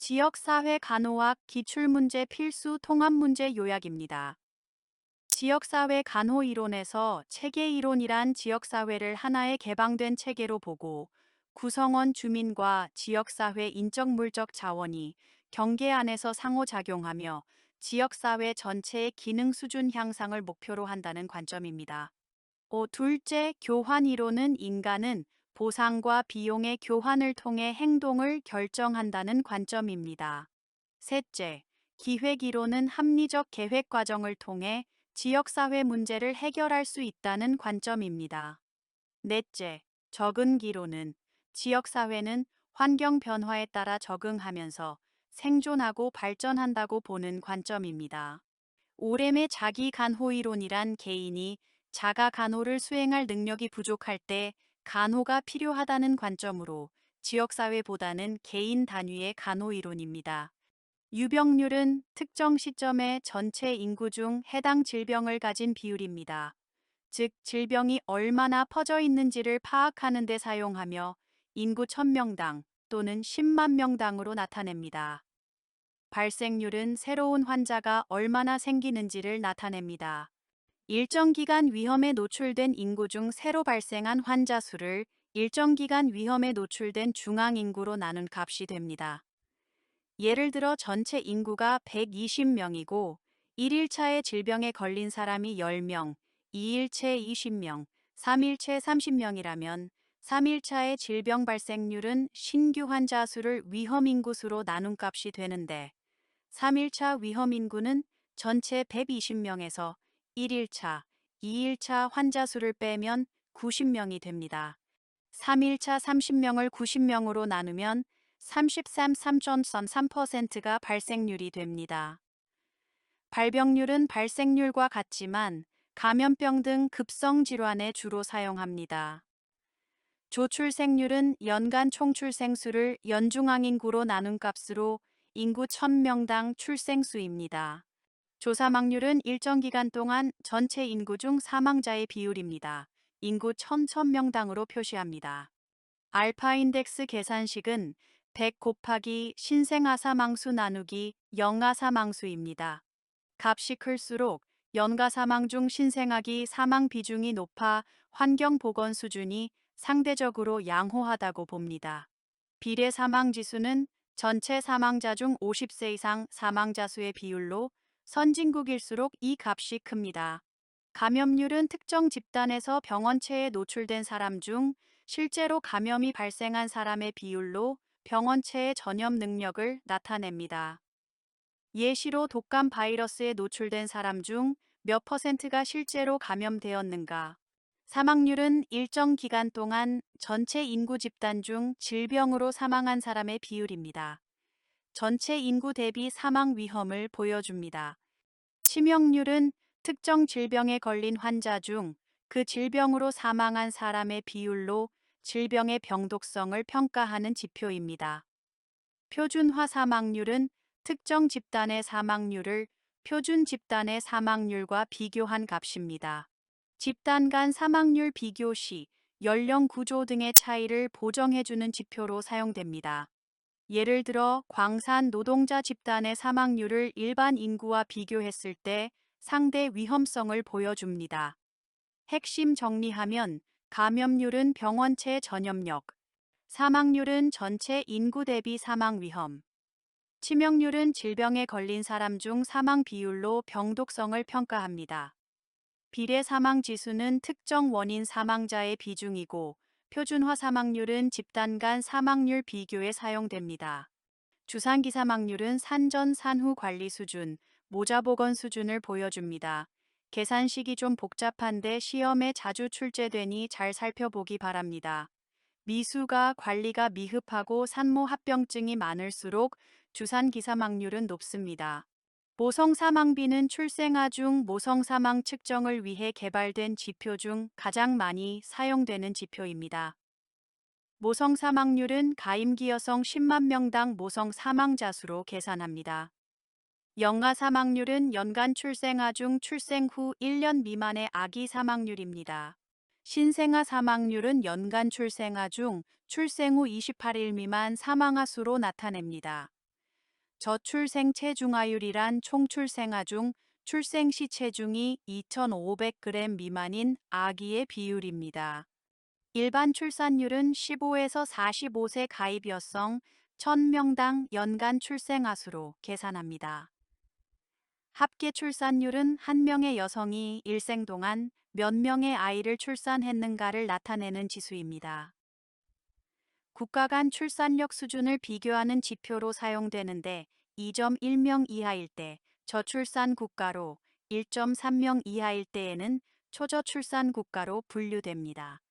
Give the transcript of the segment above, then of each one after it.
지역사회 간호학 기출문제 필수 통합문제 요약입니다. 지역사회 간호 이론에서 체계 이론이란 지역사회를 하나의 개방된 체계로 보고 구성원 주민과 지역사회 인적 물적 자원이 경계 안에서 상호작용하며 지역사회 전체의 기능 수준 향상을 목표로 한다는 관점입니다. 둘째, 교환 이론은 인간은 보상과 비용의 교환을 통해 행동을 결정한다는 관점입니다. 셋째, 기획 이론은 합리적 계획 과정을 통해 지역사회 문제를 해결할 수 있다는 관점입니다. 넷째, 적응 이론은 지역사회는 환경 변화에 따라 적응하면서 생존하고 발전한다고 보는 관점입니다. 오렘의 자기 간호 이론이란 개인이 자가 간호를 수행할 능력이 부족할 때 간호가 필요하다는 관점으로 지역사회보다는 개인 단위의 간호 이론입니다. 유병률은 특정 시점에 전체 인구 중 해당 질병을 가진 비율입니다. 즉, 질병이 얼마나 퍼져 있는지를 파악하는 데 사용하며 인구 1000명당 또는 10만 명당으로 나타냅니다. 발생률은 새로운 환자가 얼마나 생기는지를 나타냅니다. 일정 기간 위험에 노출된 인구 중 새로 발생한 환자 수를 일정 기간 위험에 노출된 중앙 인구로 나눈 값이 됩니다. 예를 들어 전체 인구가 120명이고 1일차에 질병에 걸린 사람이 10명, 2일째 20명, 3일째 30명이라면 3일차의 질병 발생률은 신규 환자 수를 위험 인구 수로 나눈 값이 되는데 3일차 위험 인구는 전체 120명에서 1일차, 2일차 환자 수를 빼면 90명이 됩니다. 3일차 30명을 90명으로 나누면 33.3%가 발생률이 됩니다. 발병률은 발생률과 같지만 감염병 등 급성 질환에 주로 사용합니다. 조출생률은 연간 총출생수를 연중앙 인구로 나눈 값으로 인구 1000명당 출생수입니다. 조사망률은 일정 기간 동안 전체 인구 중 사망자의 비율입니다. 인구 1000명당으로 표시합니다. 알파 인덱스 계산식은 100 곱하기 신생아사망수 나누기 영아사망수입니다. 값이 클수록 연가사망 중 신생아기 사망 비중이 높아 환경보건 수준이 상대적으로 양호하다고 봅니다. 비례 사망지수는 전체 사망자 중 50세 이상 사망자 수의 비율로 선진국일수록 이 값이 큽니다. 감염률은 특정 집단에서 병원체에 노출된 사람 중 실제로 감염이 발생한 사람의 비율로 병원체의 전염 능력을 나타냅니다. 예시로 독감 바이러스에 노출된 사람 중 몇 퍼센트가 실제로 감염되었는가? 사망률은 일정 기간 동안 전체 인구 집단 중 질병으로 사망한 사람의 비율입니다. 전체 인구 대비 사망 위험을 보여줍니다. 치명률은 특정 질병에 걸린 환자 중 그 질병으로 사망한 사람의 비율로 질병의 병독성을 평가하는 지표입니다. 표준화 사망률은 특정 집단의 사망률을 표준 집단의 사망률과 비교한 값입니다. 집단 간 사망률 비교 시 연령 구조 등의 차이를 보정해주는 지표로 사용됩니다. 예를 들어 광산 노동자 집단의 사망률을 일반 인구와 비교했을 때 상대 위험성을 보여줍니다. 핵심 정리하면 감염률은 병원체 전염력, 사망률은 전체 인구 대비 사망 위험, 치명률은 질병에 걸린 사람 중 사망 비율로 병독성을 평가합니다. 비례 사망 지수는 특정 원인 사망자의 비중이고 표준화 사망률은 집단 간 사망률 비교에 사용됩니다. 주산기 사망률은 산전 산후 관리 수준, 모자보건 수준을 보여줍니다. 계산식이 좀 복잡한데 시험에 자주 출제되니 잘 살펴보기 바랍니다. 미수가 관리가 미흡하고 산모 합병증이 많을수록 주산기 사망률은 높습니다. 모성 사망비는 출생아 중 모성 사망 측정을 위해 개발된 지표 중 가장 많이 사용되는 지표입니다. 모성 사망률은 가임기 여성 10만 명당 모성 사망자 수로 계산합니다. 영아 사망률은 연간 출생아 중 출생 후 1년 미만의 아기 사망률입니다. 신생아 사망률은 연간 출생아 중 출생 후 28일 미만 사망아 수로 나타냅니다. 저출생 체중아율이란 총출생아 중 출생 시 체중이 2,500g 미만인 아기의 비율입니다. 일반 출산율은 15에서 45세 가입 여성 1000명당 연간 출생아 수로 계산합니다. 합계 출산율은 한 명의 여성이 일생 동안 몇 명의 아이를 출산했는가를 나타내는 지수입니다. 국가 간 출산력 수준을 비교하는 지표로 사용되는데 2.1명 이하일 때 저출산 국가로, 1.3명 이하일 때에는 초저출산 국가로 분류됩니다.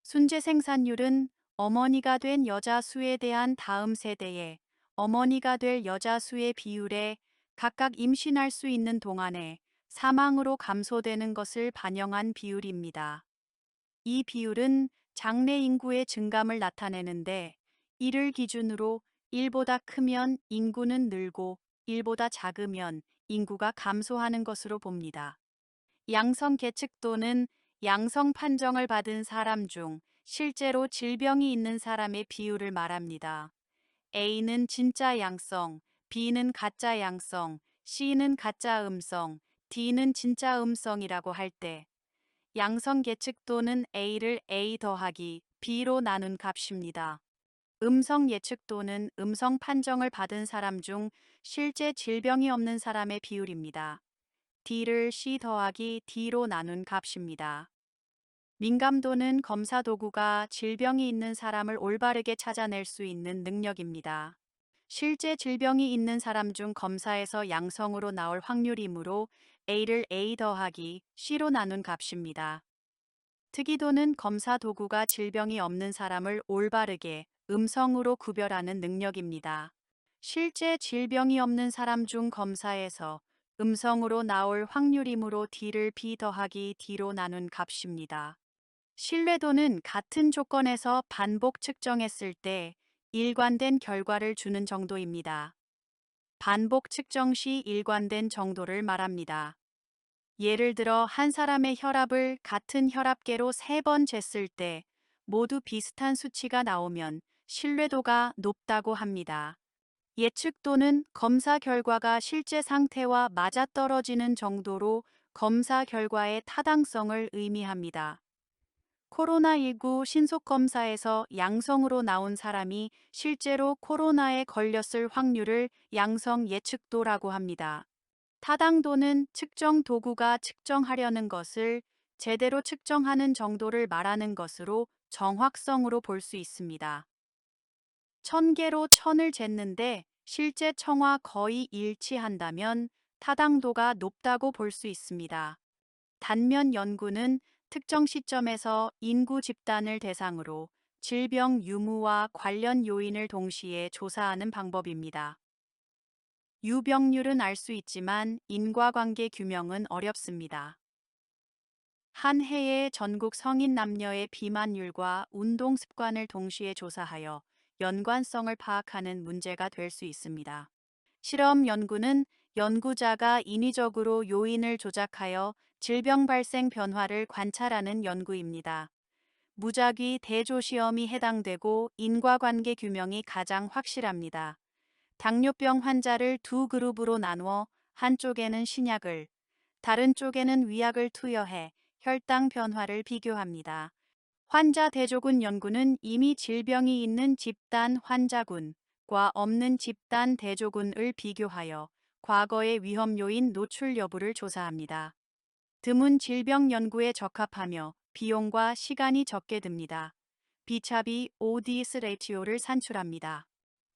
순재 생산율은 어머니가 된 여자 수에 대한 다음 세대의 어머니가 될 여자 수의 비율에 각각 임신할 수 있는 동안에 사망으로 감소되는 것을 반영한 비율입니다. 이 비율은 장래 인구의 증감을 나타내는데 이를 기준으로 1보다 크면 인구는 늘고 1보다 작으면 인구가 감소하는 것으로 봅니다. 양성 계측도는 양성 판정을 받은 사람 중 실제로 질병이 있는 사람의 비율을 말합니다. A는 진짜 양성, B는 가짜 양성, C는 가짜 음성, D는 진짜 음성이라고 할 때 양성 계측도는 A를 A 더하기 B로 나눈 값입니다. 음성 예측도는 음성 판정을 받은 사람 중 실제 질병이 없는 사람의 비율입니다. D를 C 더하기 D로 나눈 값입니다. 민감도는 검사 도구가 질병이 있는 사람을 올바르게 찾아낼 수 있는 능력입니다. 실제 질병이 있는 사람 중 검사에서 양성으로 나올 확률이므로 A를 A 더하기 C로 나눈 값입니다. 특이도는 검사 도구가 질병이 없는 사람을 올바르게 음성으로 구별하는 능력입니다. 실제 질병이 없는 사람 중 검사에서 음성으로 나올 확률이므로 D를 B 더하기 D로 나눈 값입니다. 신뢰도는 같은 조건에서 반복 측정했을 때 일관된 결과를 주는 정도입니다. 반복 측정 시 일관된 정도를 말합니다. 예를 들어 한 사람의 혈압을 같은 혈압계로 3번 쟀을 때 모두 비슷한 수치가 나오면 신뢰도가 높다고 합니다. 예측도는 검사 결과가 실제 상태와 맞아떨어지는 정도로 검사 결과의 타당성을 의미합니다. 코로나19 신속검사에서 양성으로 나온 사람이 실제로 코로나에 걸렸을 확률을 양성 예측도라고 합니다. 타당도는 측정 도구가 측정하려는 것을 제대로 측정하는 정도를 말하는 것으로 정확성으로 볼 수 있습니다. 1000개로 1000을 쟀는데 실제 청와 거의 일치한다면 타당도가 높다고 볼 수 있습니다. 단면 연구는 특정 시점에서 인구 집단을 대상으로 질병 유무와 관련 요인을 동시에 조사하는 방법입니다. 유병률은 알 수 있지만 인과관계 규명은 어렵습니다. 한 해의 전국 성인 남녀의 비만율과 운동 습관을 동시에 조사하여 연관성을 파악하는 문제가 될 수 있습니다. 실험 연구는 연구자가 인위적으로 요인을 조작하여 질병 발생 변화를 관찰하는 연구입니다. 무작위 대조시험이 해당되고 인과관계 규명이 가장 확실합니다. 당뇨병 환자를 두 그룹으로 나누어 한쪽에는 신약을, 다른 쪽에는 위약을 투여해 혈당 변화를 비교합니다. 환자 대조군 연구는 이미 질병이 있는 집단 환자군과 없는 집단 대조군을 비교하여 과거의 위험 요인 노출 여부를 조사합니다. 드문 질병 연구에 적합하며 비용과 시간이 적게 듭니다. 비차비 오디스 레티오를 산출합니다.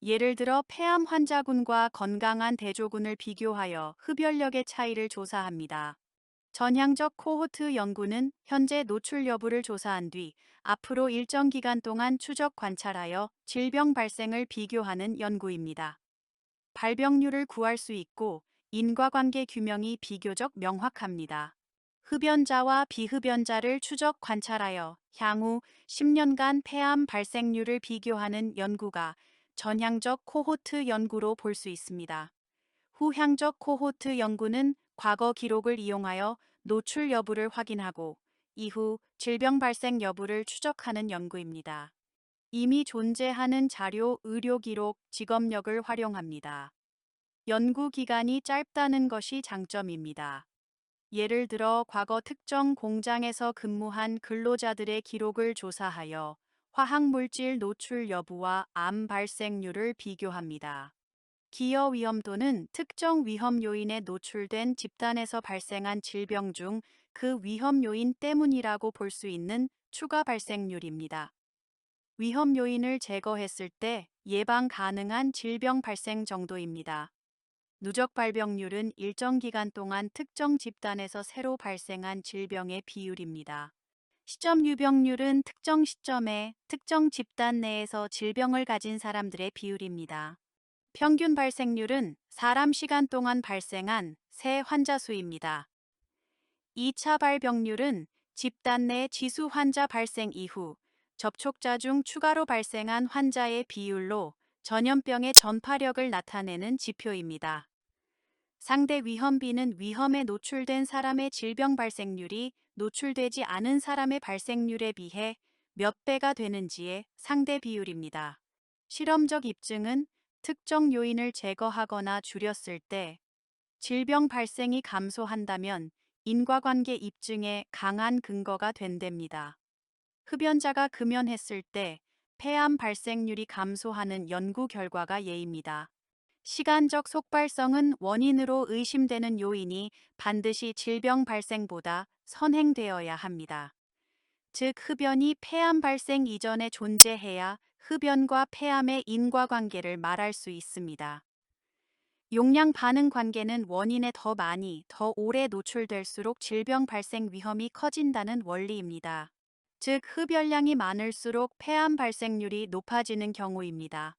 예를 들어 폐암 환자군과 건강한 대조군을 비교하여 흡연력의 차이를 조사합니다. 전향적 코호트 연구는 현재 노출 여부를 조사한 뒤 앞으로 일정 기간 동안 추적 관찰하여 질병 발생을 비교하는 연구입니다. 발병률을 구할 수 있고 인과관계 규명이 비교적 명확합니다. 흡연자와 비흡연자를 추적 관찰하여 향후 10년간 폐암 발생률을 비교하는 연구가 전향적 코호트 연구로 볼 수 있습니다. 후향적 코호트 연구는 과거 기록을 이용하여 노출 여부를 확인하고 이후 질병 발생 여부를 추적하는 연구입니다. 이미 존재하는 자료, 의료 기록, 직업력을 활용합니다. 연구 기간이 짧다는 것이 장점입니다. 예를 들어 과거 특정 공장에서 근무한 근로자들의 기록을 조사하여 화학물질 노출 여부와 암 발생률을 비교합니다. 기여 위험도는 특정 위험 요인에 노출된 집단에서 발생한 질병 중 그 위험 요인 때문이라고 볼 수 있는 추가 발생률입니다. 위험 요인을 제거했을 때 예방 가능한 질병 발생 정도입니다. 누적 발병률은 일정 기간 동안 특정 집단에서 새로 발생한 질병의 비율입니다. 시점 유병률은 특정 시점에 특정 집단 내에서 질병을 가진 사람들의 비율입니다. 평균 발생률은 사람 시간 동안 발생한 새 환자 수입니다. 2차 발병률은 집단 내 지수 환자 발생 이후 접촉자 중 추가로 발생한 환자의 비율로 전염병의 전파력을 나타내는 지표입니다. 상대 위험비는 위험에 노출된 사람의 질병 발생률이 노출되지 않은 사람의 발생률에 비해 몇 배가 되는지의 상대 비율입니다. 실험적 입증은 특정 요인을 제거하거나 줄였을 때 질병 발생이 감소한다면 인과관계 입증에 강한 근거가 된답니다. 흡연자가 금연했을 때 폐암 발생률이 감소하는 연구 결과가 예입니다. 시간적 속발성은 원인으로 의심되는 요인이 반드시 질병 발생보다 선행되어야 합니다. 즉, 흡연이 폐암 발생 이전에 존재해야 흡연과 폐암의 인과관계를 말할 수 있습니다. 용량 반응 관계는 원인에 더 많이, 더 오래 노출될수록 질병 발생 위험이 커진다는 원리입니다. 즉, 흡연량이 많을수록 폐암 발생률이 높아지는 경우입니다.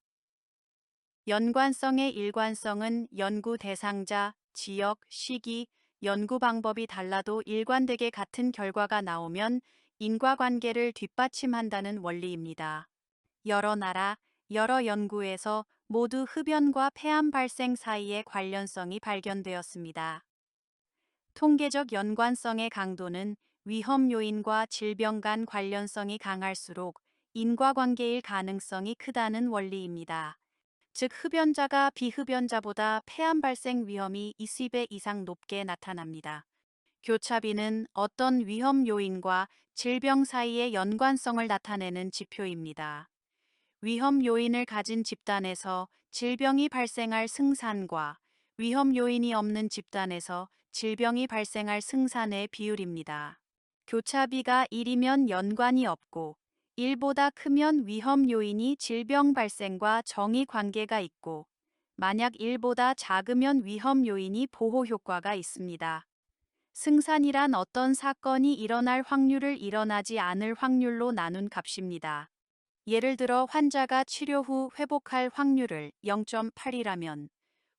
연관성의 일관성은 연구 대상자, 지역, 시기, 연구 방법이 달라도 일관되게 같은 결과가 나오면 인과관계를 뒷받침한다는 원리입니다. 여러 나라, 여러 연구에서 모두 흡연과 폐암 발생 사이의 관련성이 발견되었습니다. 통계적 연관성의 강도는 위험 요인과 질병 간 관련성이 강할수록 인과관계일 가능성이 크다는 원리입니다. 즉, 흡연자가 비흡연자보다 폐암 발생 위험이 20배 이상 높게 나타납니다. 교차비는 어떤 위험 요인과 질병 사이의 연관성을 나타내는 지표입니다. 위험 요인을 가진 집단에서 질병이 발생할 승산과 위험 요인이 없는 집단에서 질병이 발생할 승산의 비율입니다. 교차비가 1이면 연관이 없고 1보다 크면 위험 요인이 질병 발생과 정의 관계가 있고 만약 1보다 작으면 위험 요인이 보호 효과가 있습니다. 승산이란 어떤 사건이 일어날 확률을 일어나지 않을 확률로 나눈 값입니다. 예를 들어 환자가 치료 후 회복할 확률을 0.8이라면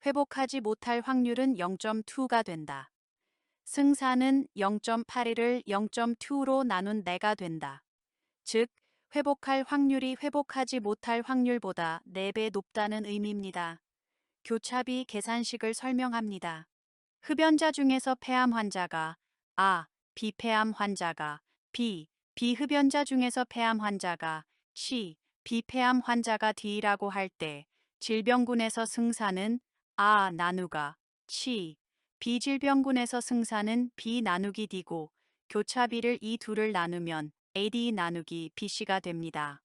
회복하지 못할 확률은 0.2가 된다. 승산은 0.81을 0.2로 나눈 4가 된다. 즉, 회복할 확률이 회복하지 못할 확률보다 4배 높다는 의미입니다. 교차비 계산식을 설명합니다. 흡연자 중에서 폐암 환자가 A, 비폐암 환자가 B, 비흡연자 중에서 폐암 환자가 C, 비폐암 환자가 D라고 할 때 질병군에서 승산은 A 나누가 C, 비질병군에서 승산은 B 나누기 D고 교차비를 이 둘을 나누면 AD 나누기 BC가 됩니다.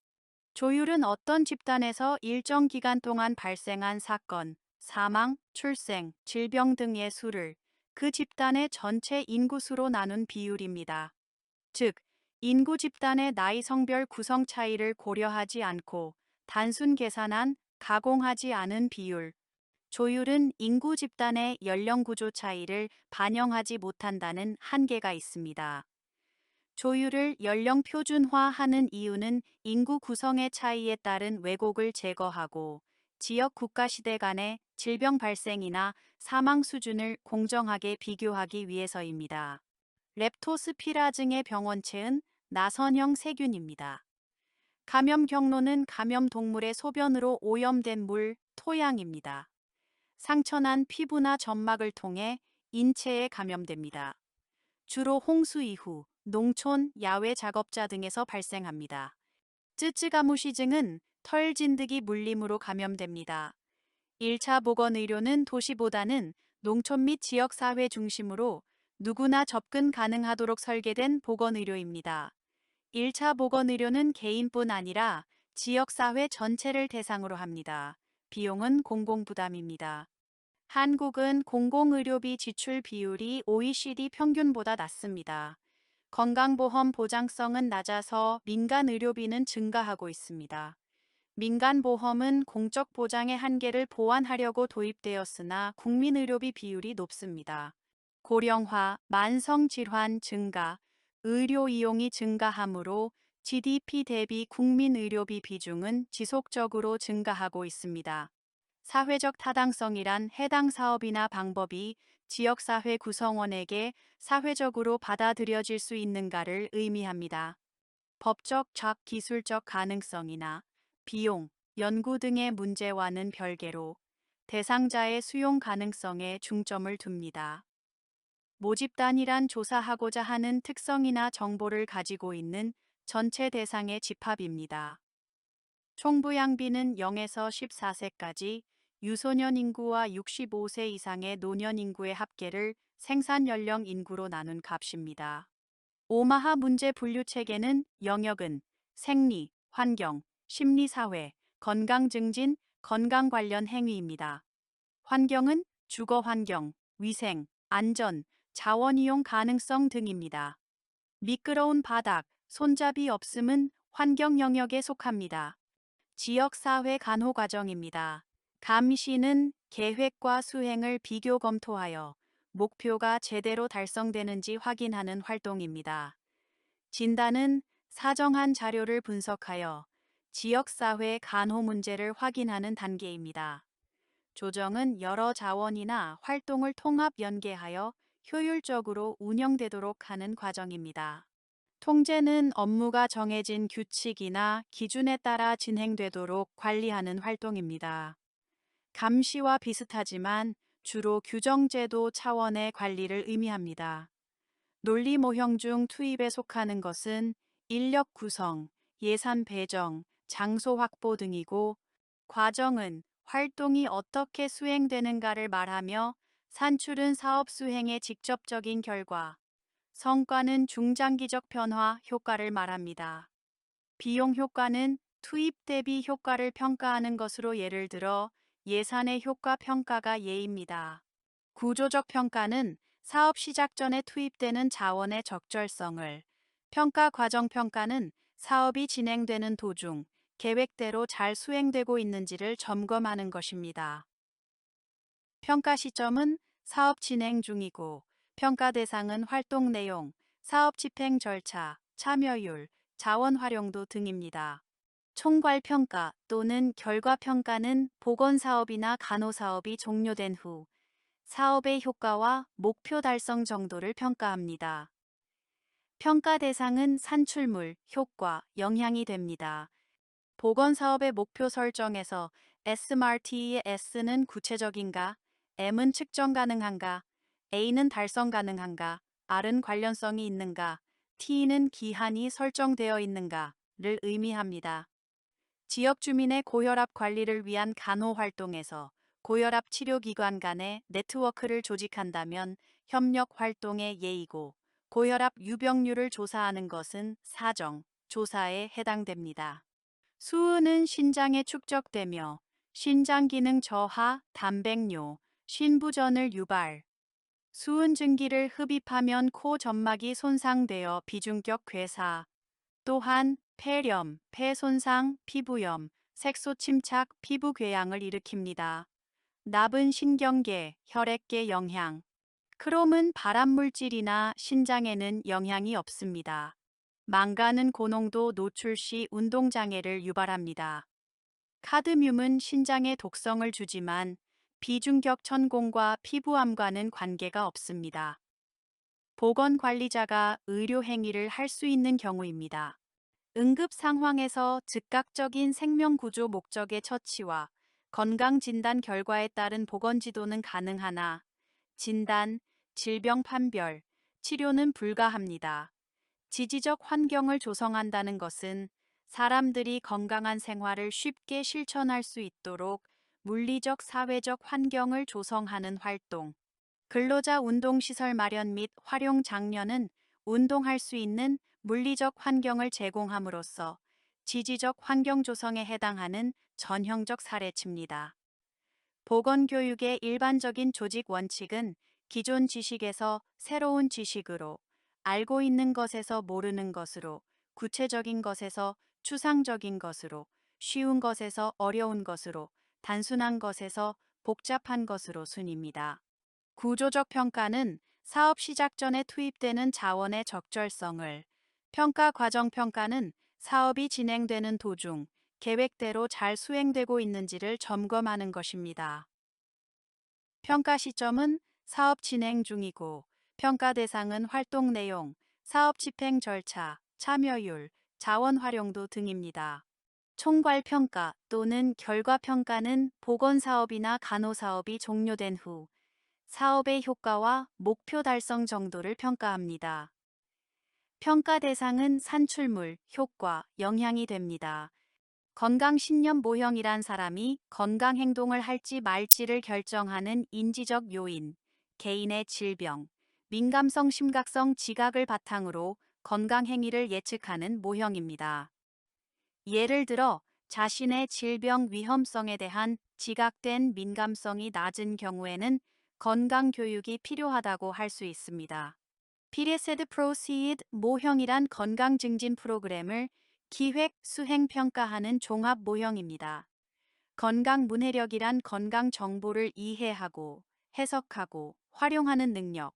조율은 어떤 집단에서 일정 기간 동안 발생한 사건, 사망, 출생, 질병 등의 수를 그 집단의 전체 인구수로 나눈 비율입니다. 즉, 인구 집단의 나이 성별 구성 차이를 고려하지 않고 단순 계산한 가공하지 않은 비율. 조율은 인구 집단의 연령 구조 차이를 반영하지 못한다는 한계가 있습니다. 조율을 연령 표준화하는 이유는 인구 구성의 차이에 따른 왜곡을 제거하고 지역 국가시대 간의 질병 발생이나 사망 수준을 공정하게 비교하기 위해서입니다. 렙토스피라증의 병원체은 나선형 세균입니다. 감염 경로는 감염 동물의 소변으로 오염된 물, 토양입니다. 상처난 피부나 점막을 통해 인체에 감염됩니다. 주로 홍수 이후 농촌, 야외 작업자 등에서 발생합니다. 쯔쯔가무시증은 털 진드기 물림으로 감염됩니다. 1차 보건의료는 도시보다는 농촌 및 지역사회 중심으로 누구나 접근 가능하도록 설계된 보건의료입니다. 1차 보건의료는 개인뿐 아니라 지역사회 전체를 대상으로 합니다. 비용은 공공부담입니다. 한국은 공공의료비 지출 비율이 OECD 평균보다 낮습니다. 건강보험 보장성은 낮아서 민간 의료비는 증가하고 있습니다. 민간보험은 공적 보장의 한계를 보완하려고 도입되었으나 국민의료비 비율이 높습니다. 고령화, 만성질환 증가, 의료 이용이 증가하므로 GDP 대비 국민의료비 비중은 지속적으로 증가하고 있습니다. 사회적 타당성이란 해당 사업이나 방법이 지역사회 구성원에게 사회적으로 받아들여질 수 있는가를 의미합니다. 법적, 기술적 가능성이나 비용, 연구 등의 문제와는 별개로 대상자의 수용 가능성에 중점을 둡니다. 모집단이란 조사하고자 하는 특성이나 정보를 가지고 있는 전체 대상의 집합입니다. 총부양비는 0에서 14세까지 유소년 인구와 65세 이상의 노년 인구의 합계를 생산 연령 인구로 나눈 값입니다. 오마하 문제 분류 체계는 영역은 생리, 환경, 심리사회, 건강 증진, 건강 관련 행위입니다. 환경은 주거 환경, 위생, 안전, 자원 이용 가능성 등입니다. 미끄러운 바닥, 손잡이 없음은 환경 영역에 속합니다. 지역사회 간호 과정입니다. 감시는 계획과 수행을 비교 검토하여 목표가 제대로 달성되는지 확인하는 활동입니다. 진단은 사정한 자료를 분석하여 지역사회 간호 문제를 확인하는 단계입니다. 조정은 여러 자원이나 활동을 통합 연계하여 효율적으로 운영되도록 하는 과정입니다. 통제는 업무가 정해진 규칙이나 기준에 따라 진행되도록 관리하는 활동입니다. 감시와 비슷하지만 주로 규정제도 차원의 관리를 의미합니다. 논리 모형 중 투입에 속하는 것은 인력 구성, 예산 배정, 장소 확보 등이고, 과정은 활동이 어떻게 수행되는가를 말하며 산출은 사업 수행의 직접적인 결과, 성과는 중장기적 변화 효과를 말합니다. 비용 효과는 투입 대비 효과를 평가하는 것으로 예를 들어 예산의 효과 평가가 예입니다. 구조적 평가는 사업 시작 전에 투입되는 자원의 적절성을, 평가 과정 평가는 사업이 진행되는 도중 계획대로 잘 수행되고 있는지를 점검하는 것입니다. 평가 시점은 사업 진행 중이고, 평가 대상은 활동 내용, 사업 집행 절차, 참여율, 자원 활용도 등입니다. 총괄평가 또는 결과평가는 보건사업이나 간호사업이 종료된 후 사업의 효과와 목표 달성 정도를 평가합니다. 평가 대상은 산출물, 효과, 영향이 됩니다. 보건사업의 목표 설정에서 SMART의 S는 구체적인가, M은 측정 가능한가, A는 달성 가능한가, R은 관련성이 있는가, T는 기한이 설정되어 있는가를 의미합니다. 지역 주민의 고혈압 관리를 위한 간호 활동에서 고혈압 치료기관 간의 네트워크를 조직한다면 협력 활동의 예이고, 고혈압 유병률을 조사하는 것은 사정, 조사에 해당됩니다. 수은은 신장에 축적되며 신장 기능 저하, 단백뇨, 신부전을 유발. 수은 증기를 흡입하면 코 점막이 손상되어 비중격 괴사, 또한 폐렴, 폐 손상, 피부염, 색소 침착, 피부 궤양을 일으킵니다. 납은 신경계, 혈액계 영향. 크롬은 발암물질이나 신장에는 영향이 없습니다. 망간은 고농도 노출 시 운동장애를 유발합니다. 카드뮴은 신장에 독성을 주지만 비중격 천공과 피부암과는 관계가 없습니다. 보건관리자가 의료 행위를 할 수 있는 경우입니다. 응급 상황에서 즉각적인 생명구조 목적의 처치와 건강진단 결과에 따른 보건지도는 가능하나 진단, 질병 판별, 치료는 불가합니다. 지지적 환경을 조성한다는 것은 사람들이 건강한 생활을 쉽게 실천할 수 있도록 물리적 사회적 환경을 조성하는 활동. 근로자 운동시설 마련 및 활용 장려는 운동할 수 있는 물리적 환경을 제공함으로써 지지적 환경 조성에 해당하는 전형적 사례치입니다. 보건교육의 일반적인 조직 원칙은 기존 지식에서 새로운 지식으로, 알고 있는 것에서 모르는 것으로, 구체적인 것에서 추상적인 것으로, 쉬운 것에서 어려운 것으로, 단순한 것에서 복잡한 것으로 순입니다. 구조적 평가는 사업 시작 전에 투입되는 자원의 적절성을, 평가 과정 평가는 사업이 진행되는 도중 계획대로 잘 수행되고 있는지를 점검하는 것입니다. 평가 시점은 사업 진행 중이고, 평가 대상은 활동 내용, 사업 집행 절차, 참여율, 자원 활용도 등입니다. 총괄 평가 또는 결과 평가는 보건사업이나 간호사업이 종료된 후 사업의 효과와 목표 달성 정도를 평가합니다. 평가 대상은 산출물, 효과, 영향이 됩니다. 건강 신념 모형이란 사람이 건강 행동을 할지 말지를 결정하는 인지적 요인, 개인의 질병, 민감성 심각성 지각을 바탕으로 건강 행위를 예측하는 모형입니다. 예를 들어 자신의 질병 위험성에 대한 지각된 민감성이 낮은 경우에는 건강 교육이 필요하다고 할 수 있습니다. 피레세드 프로시드 모형이란 건강 증진 프로그램을 기획, 수행, 평가하는 종합 모형입니다. 건강 문해력이란 건강 정보를 이해하고 해석하고 활용하는 능력.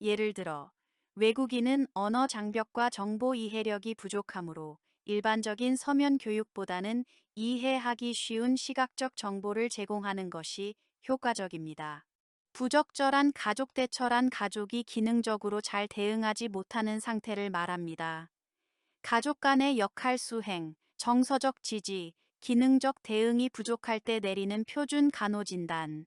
예를 들어 외국인은 언어 장벽과 정보 이해력이 부족하므로 일반적인 서면 교육보다는 이해하기 쉬운 시각적 정보를 제공하는 것이 효과적입니다. 부적절한 가족 대처란 가족이 기능적으로 잘 대응하지 못하는 상태를 말합니다. 가족 간의 역할 수행, 정서적 지지, 기능적 대응이 부족할 때 내리는 표준 간호진단.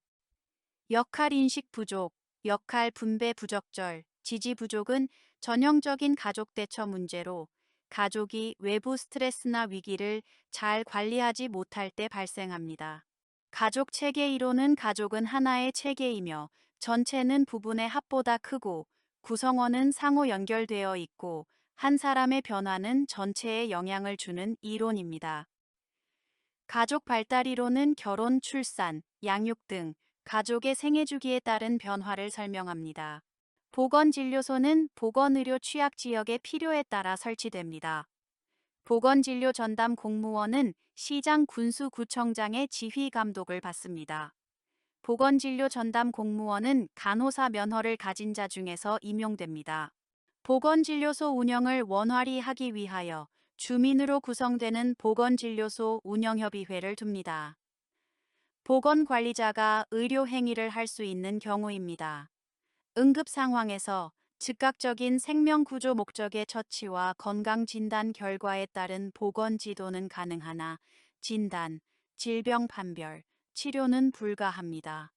역할 인식 부족, 역할 분배 부적절, 지지 부족은 전형적인 가족 대처 문제로 가족이 외부 스트레스나 위기를 잘 관리하지 못할 때 발생합니다. 가족 체계 이론은 가족은 하나의 체계이며 전체는 부분의 합보다 크고 구성원은 상호 연결되어 있고 한 사람의 변화는 전체에 영향을 주는 이론입니다. 가족 발달 이론은 결혼, 출산, 양육 등 가족의 생애 주기에 따른 변화를 설명합니다. 보건진료소는 보건의료 취약 지역의 필요에 따라 설치됩니다. 보건진료 전담 공무원은 시장 군수구청장의 지휘 감독을 받습니다. 보건진료 전담 공무원은 간호사 면허를 가진 자 중에서 임용됩니다. 보건진료소 운영을 원활히 하기 위하여 주민으로 구성되는 보건진료소 운영협의회를 둡니다. 보건관리자가 의료 행위를 할 수 있는 경우입니다. 응급 상황에서 즉각적인 생명구조 목적의 처치와 건강진단 결과에 따른 보건 지도는 가능하나 진단, 질병 판별, 치료는 불가합니다.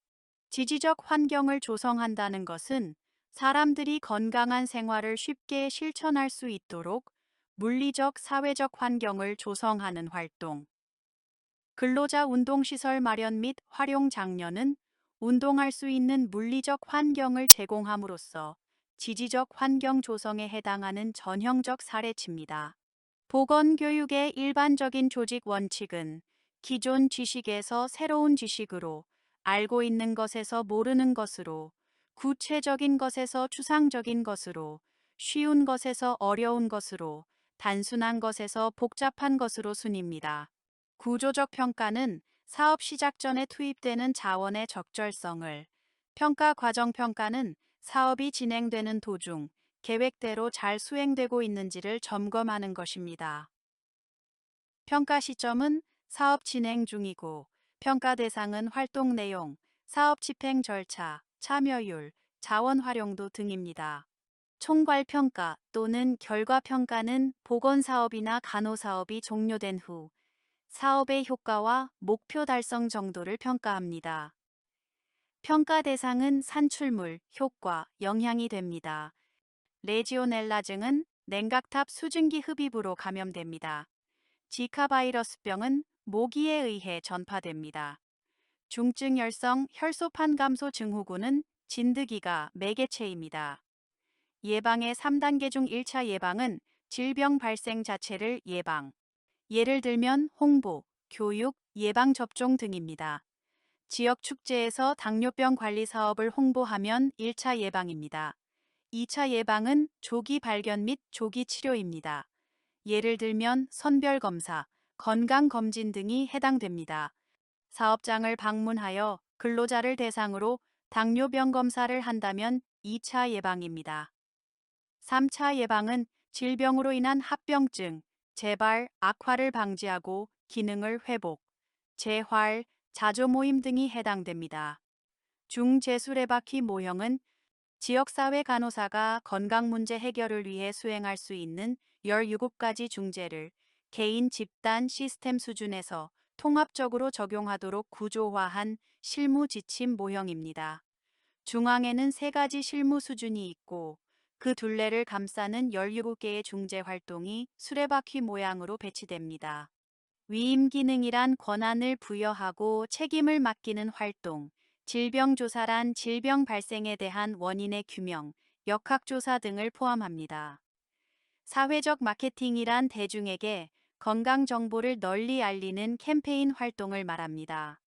지지적 환경을 조성한다는 것은 사람들이 건강한 생활을 쉽게 실천할 수 있도록 물리적, 사회적 환경을 조성하는 활동. 근로자 운동시설 마련 및 활용 장려는 운동할 수 있는 물리적 환경을 제공함으로써 지지적 환경 조성에 해당하는 전형적 사례치입니다. 보건교육의 일반적인 조직 원칙은 기존 지식에서 새로운 지식으로, 알고 있는 것에서 모르는 것으로, 구체적인 것에서 추상적인 것으로, 쉬운 것에서 어려운 것으로, 단순한 것에서 복잡한 것으로 순입니다. 구조적 평가는 사업 시작 전에 투입되는 자원의 적절성을, 평가 과정 평가는 사업이 진행되는 도중 계획대로 잘 수행되고 있는지를 점검하는 것입니다. 평가 시점은 사업 진행 중이고, 평가 대상은 활동 내용, 사업 집행 절차, 참여율, 자원 활용도 등입니다. 총괄 평가 또는 결과 평가는 보건사업이나 간호사업이 종료된 후 사업의 효과와 목표 달성 정도를 평가합니다. 평가 대상은 산출물, 효과, 영향이 됩니다. 레지오넬라증은 냉각탑 수증기 흡입으로 감염됩니다. 지카 바이러스병은 모기에 의해 전파됩니다. 중증열성 혈소판 감소 증후군은 진드기가 매개체입니다. 예방의 3단계 중 1차 예방은 질병 발생 자체를 예방. 예를 들면 홍보, 교육, 예방접종 등입니다. 지역 축제에서 당뇨병 관리 사업을 홍보하면 1차 예방입니다. 2차 예방은 조기 발견 및 조기 치료입니다. 예를 들면 선별검사, 건강검진 등이 해당됩니다. 사업장을 방문하여 근로자를 대상으로 당뇨병 검사를 한다면 2차 예방입니다. 3차 예방은 질병으로 인한 합병증, 재발, 악화를 방지하고 기능을 회복, 재활, 자조모임 등이 해당됩니다. 중재수레바퀴 모형은 지역사회 간호사가 건강 문제 해결을 위해 수행할 수 있는 17가지 중재를 개인 집단 시스템 수준에서 통합적으로 적용하도록 구조화한 실무 지침 모형입니다. 중앙에는 3가지 실무 수준이 있고 그 둘레를 감싸는 17개의 중재 활동이 수레바퀴 모양으로 배치됩니다. 위임 기능이란 권한을 부여하고 책임을 맡기는 활동, 질병조사란 질병 발생에 대한 원인의 규명, 역학조사 등을 포함합니다. 사회적 마케팅이란 대중에게 건강 정보를 널리 알리는 캠페인 활동을 말합니다.